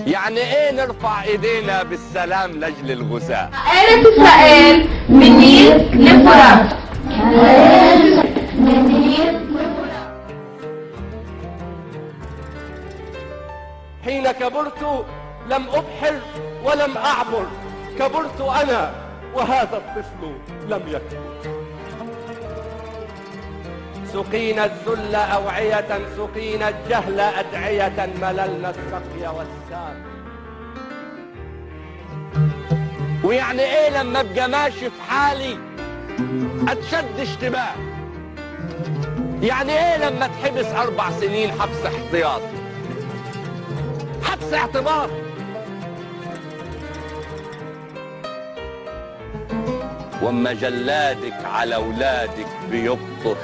يعني ايه نرفع ايدينا بالسلام لاجل الغثاء؟ آلة إسرائيل من النيل للفرات. حين كبرت لم أبحر ولم أعبر، كبرت أنا وهذا الطفل لم يكبر. سقينا الذل أوعية، سقينا الجهل أدعية، مللنا السقي والساق. ويعني ايه لما ابقى ماشي في حالي اتشد اشتباه؟ يعني ايه لما اتحبس 4 سنين حبس احتياطي، حبس اعتبار؟ واما جلادك على اولادك بيبطش،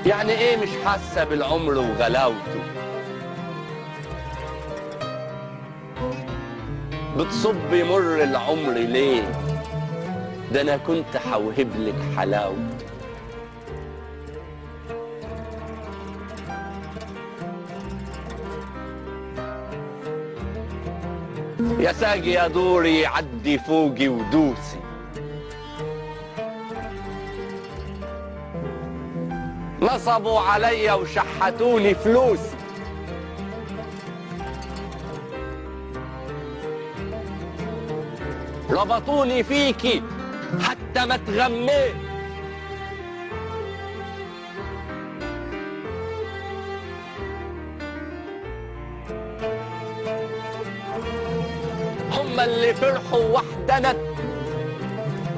يعني ايه مش حاسه بالعمر وغلاوته؟ بتصب مر العمر ليه؟ ده انا كنت حوهبلك حلاوته. يا ساقي يا دوري عدي فوقي ودوسي، نصبوا عليا وشحتوني فلوسي، ربطوني فيكي حتى ما اتغميت، هم اللي فرحوا وحدنا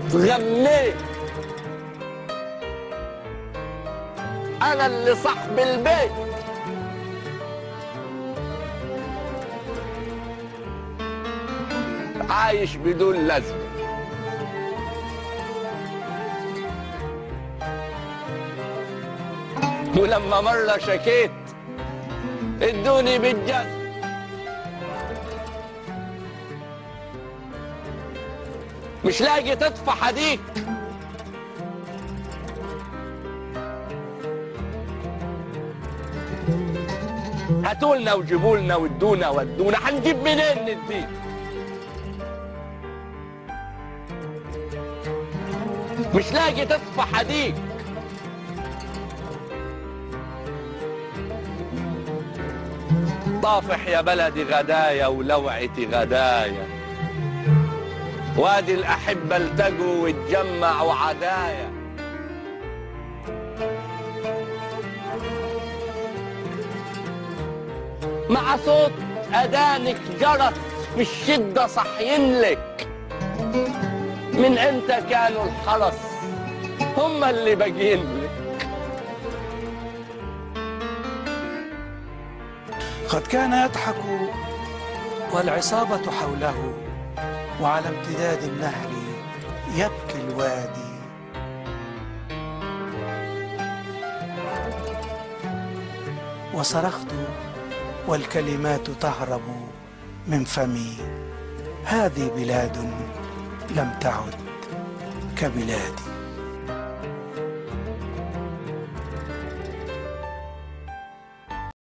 اتغميت، أنا اللي صاحب البيت. عايش بدون لازمة، ولما مرة شكيت ادوني بالجزم. مش لاقي تطفى حديك، هاتولنا وجيبولنا وادونا ودونا، هنجيب منين نديه؟ مش لاقي تطفى حديك، طافح يا بلدي غدايا ولوعتي غدايا، وادي الأحبة التقوا واتجمعوا عدايا. مع صوت أذانك جرس في الشدة صحينلك، من امتى كانوا الحرس هم اللي باقينلك؟ قد كان يضحك والعصابة حوله، وعلى امتداد النهر يبكي الوادي. وصرخت والكلمات تهرب من فمي، هذه بلاد لم تعد كبلادي.